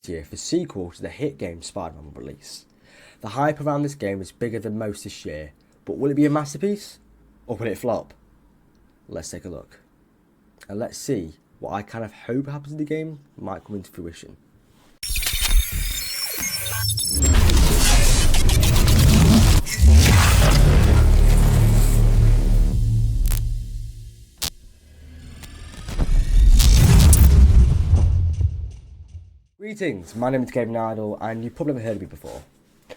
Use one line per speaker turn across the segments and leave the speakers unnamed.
Year for sequel to the hit game Spider-Man will release. The hype around this game is bigger than most this year, but will it be a masterpiece or will it flop? Let's take a look. And let's see what I kind of hope happens in the game might come into fruition. Greetings, my name is Gabe Nardle and you've probably never heard of me before.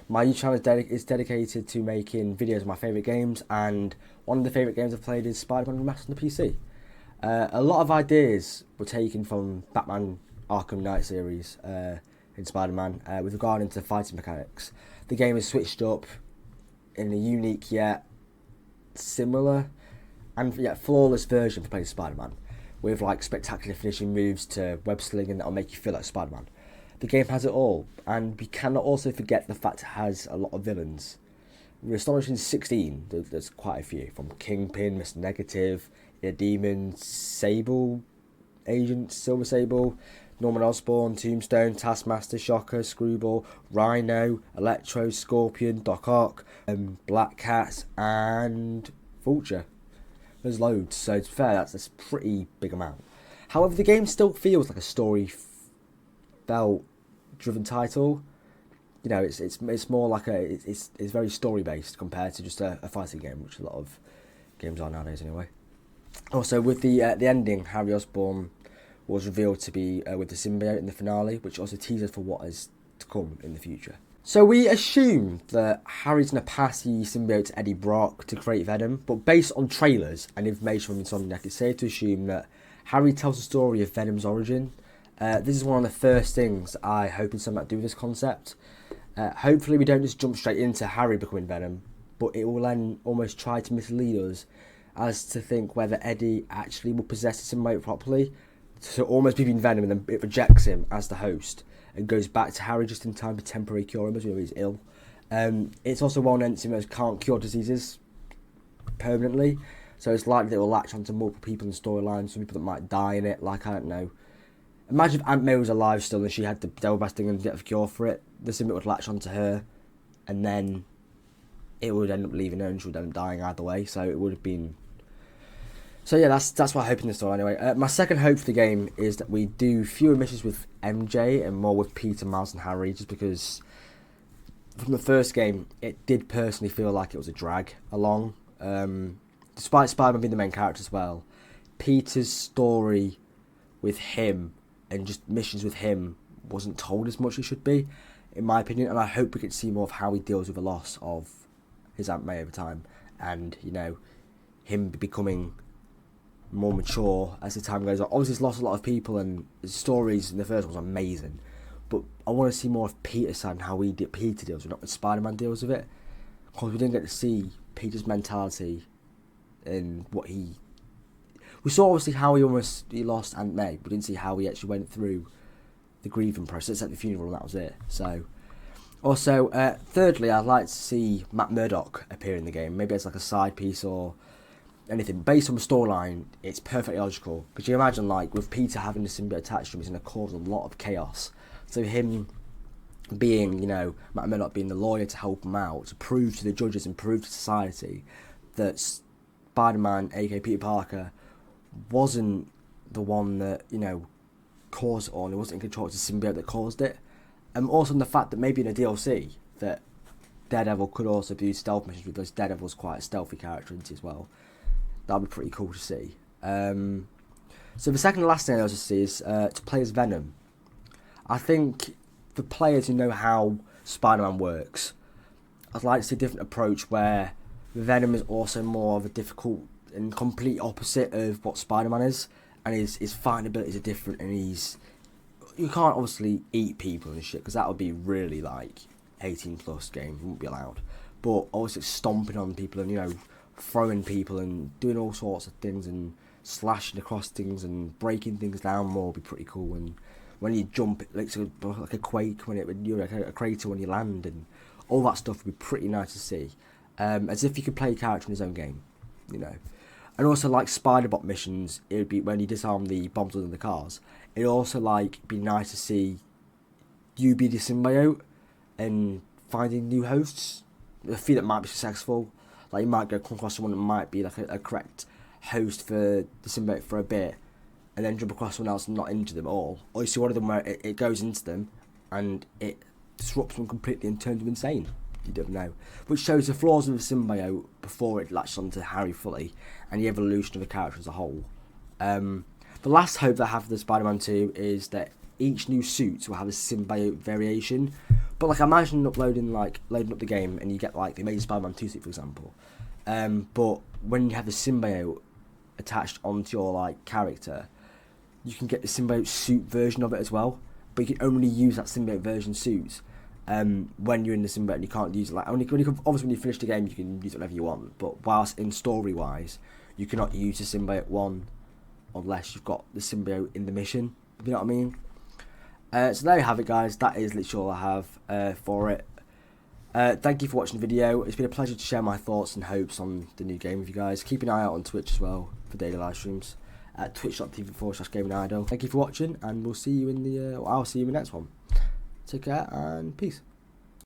My YouTube channel is dedicated to making videos of my favourite games, and one of the favourite games I've played is Spider-Man Remastered on the PC. A lot of ideas were taken from Batman Arkham Knight series in Spider-Man with regard to fighting mechanics. The game is switched up in a unique yet similar and yet flawless version for playing Spider-Man, with like spectacular finishing moves to web slinging that'll make you feel like Spider-Man. The game has it all, and we cannot also forget the fact it has a lot of villains. We're astonishing 16, there's quite a few, from Kingpin, Mr. Negative, Demon, Sable, Agent, Silver Sable, Norman Osborn, Tombstone, Taskmaster, Shocker, Screwball, Rhino, Electro, Scorpion, Doc Ock, Black Cat, and Vulture. There's loads, so it's fair, that's a pretty big amount. However, the game still feels like a story-felt driven title. You know, it's more like it's very story based compared to just a fighting game, which a lot of games are nowadays anyway. Also, with the ending, Harry Osborn was revealed to be with the symbiote in the finale, which also teases for what is to come in the future. So we assume that Harry's going to pass the symbiote to Eddie Brock to create Venom, but based on trailers and information from Insomniac, it's safe to assume that Harry tells the story of Venom's origin. This is one of the first things I hope Insomniac do with this concept. Hopefully we don't just jump straight into Harry becoming Venom, but it will then almost try to mislead us as to think whether Eddie actually will possess the symbiote properly, to almost be Venom, and then it rejects him as the host and goes back to Harry just in time to temporarily cure him as he's ill. It's also well known that symbiotes can't cure diseases permanently, so it's likely that it will latch onto multiple people in the storyline, some people that might die in it, like, I don't know. Imagine if Aunt May was alive still and she had the devil basting and get a cure for it. The symbiote would latch onto her, and then it would end up leaving her and she would end up dying either way, so it would have been... So yeah, that's what I hope in the story anyway. My second hope for the game is that we do fewer missions with MJ and more with Peter, Miles and Harry, just because from the first game it did personally feel like it was a drag along. Despite Spider-Man being the main character as well, Peter's story with him and just missions with him wasn't told as much as it should be, in my opinion, and I hope we could see more of how he deals with the loss of his Aunt May over time, and, you know, him becoming more mature as the time goes on. Obviously he's lost a lot of people and his stories in the first one was amazing, but I want to see more of Peter's side and how Peter deals with it, not when Spider-Man deals with it, because we didn't get to see Peter's mentality and what he... We saw obviously how he lost Aunt May, but we didn't see how he actually went through the grieving process at the funeral, and that was it. So, also, thirdly, I'd like to see Matt Murdock appear in the game, maybe as like a side piece or anything. Based on the storyline, it's perfectly logical. Could you imagine, like, with Peter having the symbiote attached to him, he's going to cause a lot of chaos. So him being, you know, Matt Murdock being the lawyer to help him out, to prove to the judges and prove to society that Spider-Man, aka Peter Parker, wasn't the one that, you know, caused it all, and it wasn't in control, it's the symbiote that caused it. And also the fact that maybe in a DLC that Daredevil could also do stealth missions, because Daredevil's quite a stealthy character, isn't he, as well. That would be pretty cool to see. So the second and last thing I also see is to play as Venom. I think for players who know how Spider-Man works, I'd like to see a different approach where Venom is also more of a difficult and complete opposite of what Spider-Man is, and his fighting abilities are different, and you can't obviously eat people and shit, because that would be really like 18 plus game, wouldn't be allowed, but obviously stomping on people and, you know, throwing people and doing all sorts of things and slashing across things and breaking things down more would be pretty cool. And when you jump, it looks like a quake when you're like a crater when you land, and all that stuff would be pretty nice to see, as if you could play a character in his own game, you know. And also, like Spider-Bot missions, it would be when you disarm the bombs within the cars. It'd also like be nice to see you be the symbiote and finding new hosts. A few that might be successful. Like you might come across someone that might be like a correct host for the symbiote for a bit, and then jump across someone else and not injure them at all. Or you see one of them where it goes into them and it disrupts them completely and turns them insane. You don't know. Which shows the flaws of the symbiote before it latches onto Harry fully, and the evolution of the character as a whole. The last hope that I have for the Spider-Man 2 is that each new suit will have a symbiote variation. But like imagine loading up the game and you get like the Amazing Spider-Man 2 suit, for example. But when you have the symbiote attached onto your like character, you can get the symbiote suit version of it as well. But you can only use that symbiote version suit when you're in the symbiote, and you can't use it like obviously when you finish the game you can use whatever you want. But whilst in story wise, you cannot use the symbiote one unless you've got the symbiote in the mission. You know what I mean? So there you have it, guys. That is literally all I have for it. Thank you for watching the video. It's been a pleasure to share my thoughts and hopes on the new game with you guys. Keep an eye out on Twitch as well for daily live streams at twitch.tv/GamingIdol. Thank you for watching, and we'll see you in the I'll see you in the next one. Take care and peace.